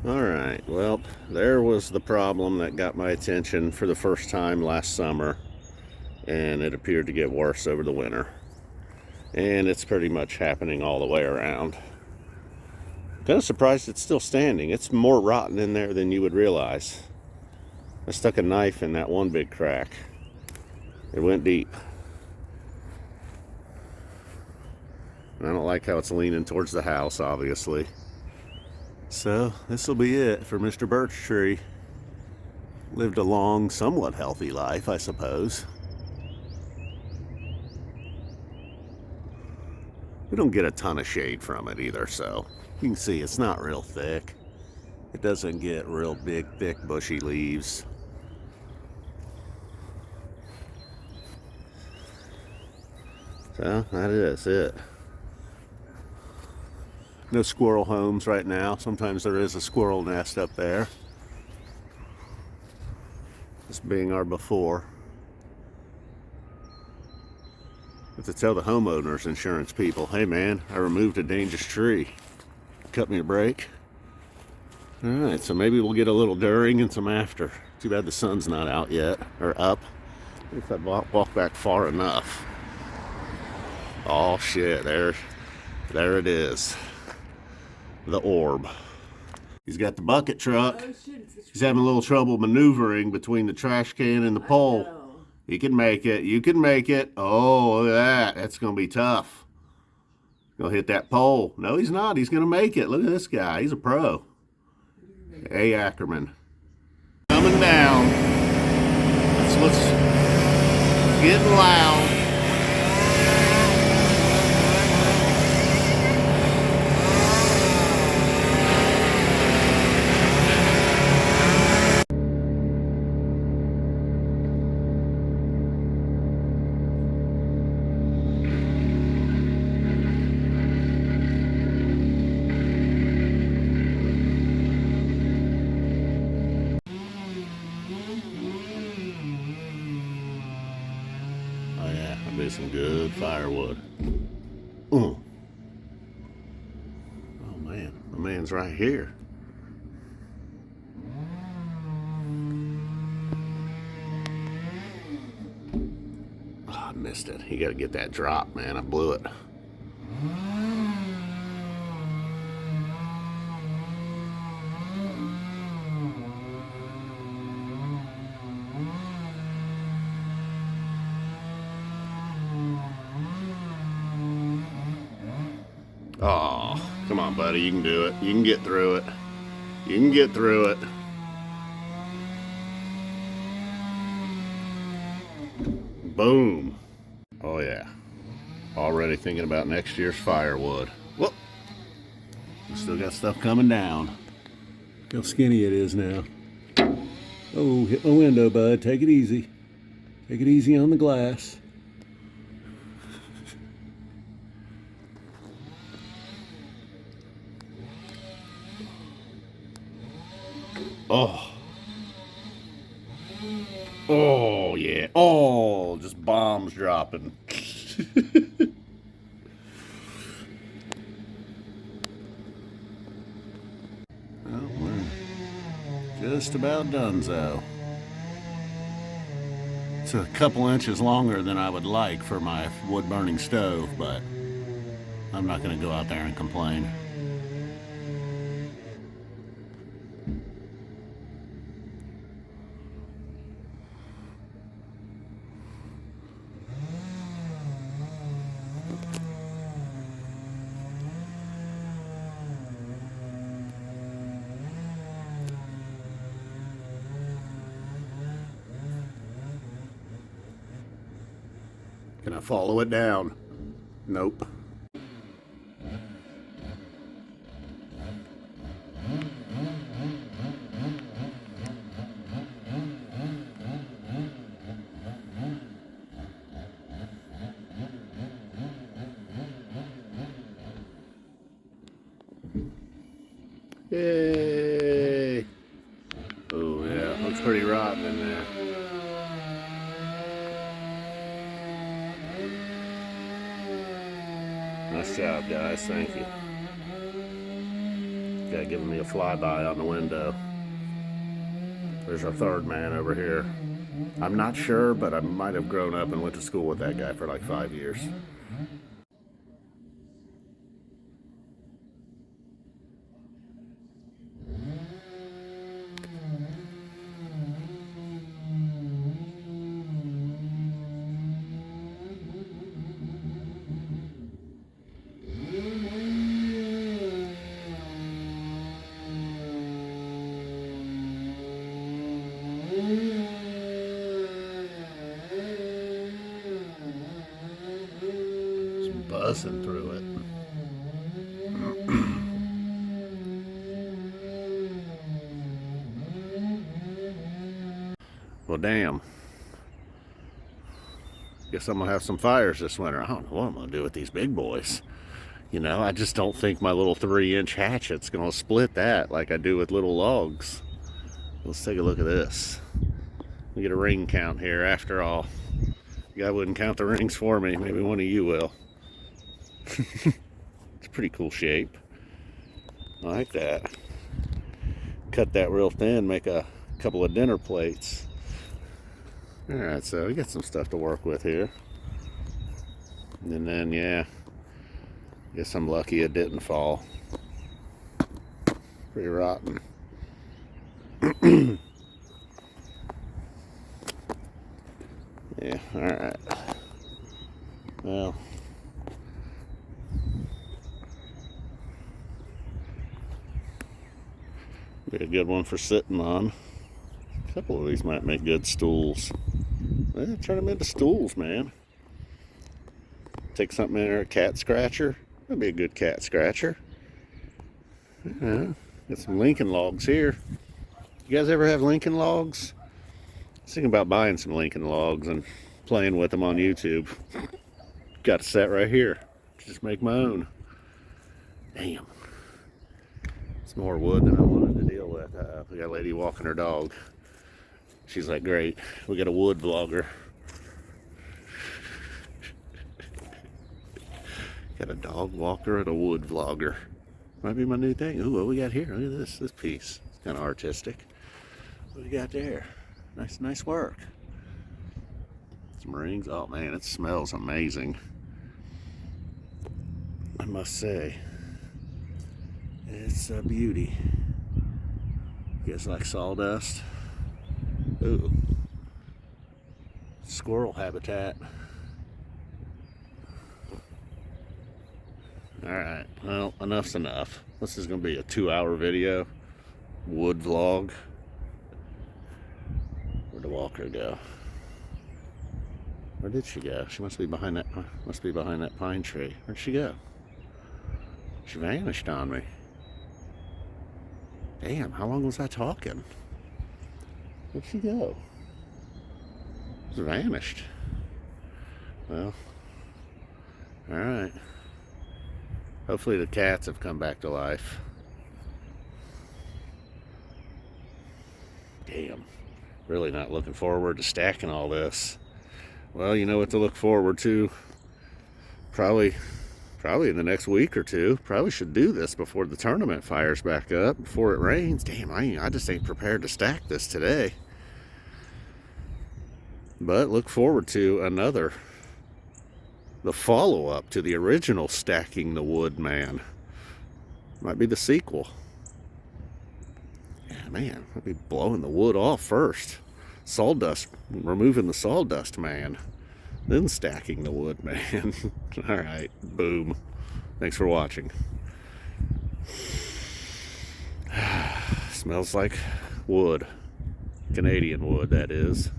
Alright, well, there was the problem that got my attention for the first time last summer, and it appeared to get worse over the winter. And it's pretty much happening all the way around. Kind of surprised it's still standing. It's more rotten in there than you would realize. I stuck a knife in that one big crack. It went deep. And I don't like how it's leaning towards the house, obviously. So this will be it for Mr. Birch Tree. Lived a long, somewhat healthy life, I suppose. We don't get a ton of shade from it either, so you can see it's not real thick. It doesn't get real big, thick, bushy leaves. So that is it. No squirrel homes right now. Sometimes there is a squirrel nest up there. This being our before. Have to tell the homeowners insurance people, hey man, I removed a dangerous tree. Cut me a break. Alright, so maybe we'll get a little during and some after. Too bad the sun's not out yet, or up. If I walk back far enough. Oh shit, there it is. The orb. He's got the bucket truck. He's having a little trouble maneuvering between the trash can and the pole. He can make it. You can make it. Oh, look at that. That's going to be tough. Gonna hit that pole. No, he's not. He's going to make it. Look at this guy. He's a pro. A. Ackerman. Coming down. That's what's getting loud. Be some good firewood. Oh man, the man's right here. Oh, I missed it. You gotta get that drop, man. I blew it. Oh, come on, buddy. You can do it. You can get through it. You can get through it. Boom. Oh, yeah. Already thinking about next year's firewood. Whoop. We still got stuff coming down. Look how skinny it is now. Oh, hit my window, bud. Take it easy. Take it easy on the glass. Oh. Oh, yeah. Oh, just bombs dropping. Well, we're just about donezo. It's a couple inches longer than I would like for my wood-burning stove, but I'm not going to go out there and complain. Can I follow it down? Nope. Yay! Oh yeah, looks pretty rotten in there. Nice job, guys. Thank you. Guy giving me a flyby on the window. There's our third man over here. I'm not sure, but I might have grown up and went to school with that guy for like 5 years. Buzzing through it. Well, damn. Guess I'm gonna have some fires this winter. I don't know what I'm gonna do with these big boys. You know, I just don't think my little 3-inch hatchet's gonna split that like I do with little logs. Let's take a look at this. We get a ring count here after all. The guy wouldn't count the rings for me. Maybe one of you will. It's a pretty cool shape. I like that. Cut that real thin, make a couple of dinner plates. Alright, so we got some stuff to work with here. And then, yeah, guess I'm lucky it didn't fall. Pretty rotten. Yeah, alright. Well, be a good one for sitting on. A couple of these might make good stools. Well, turn them into stools, man. Take something in there, a cat scratcher. That'd be a good cat scratcher. Yeah, got some Lincoln logs here. You guys ever have Lincoln logs? I was thinking about buying some Lincoln logs and playing with them on YouTube. Got a set right here. Just make my own. Damn. It's more wood than I wanted to deal with. We got a lady walking her dog. She's like, great, we got a wood vlogger. Got a dog walker and a wood vlogger. Might be my new thing. Ooh, what we got here? Look at this piece. It's kind of artistic. What we got there? Nice work. Some rings. Oh man, it smells amazing. I must say, it's a beauty. You guys like sawdust? Ooh. Squirrel habitat. Alright, well, enough's enough. This is going to be a 2-hour video. Wood vlog. Where'd the walker go? Where did she go? She must be behind that pine tree. Where'd she go? She vanished on me. Damn, how long was I talking? Where'd she go? She vanished. Well, alright. Hopefully the cats have come back to life. Damn. Really not looking forward to stacking all this. Well, you know what to look forward to. Probably in the next week or two. Probably should do this before the tournament fires back up, before it rains. Damn, I just ain't prepared to stack this today. But look forward to the follow-up to the original Stacking the Wood Man. Might be the sequel. Yeah, man, I'll be blowing the wood off first. Sawdust, removing the sawdust man. Then stacking the wood man. Alright, boom. Thanks for watching. Smells like wood. Canadian wood, that is.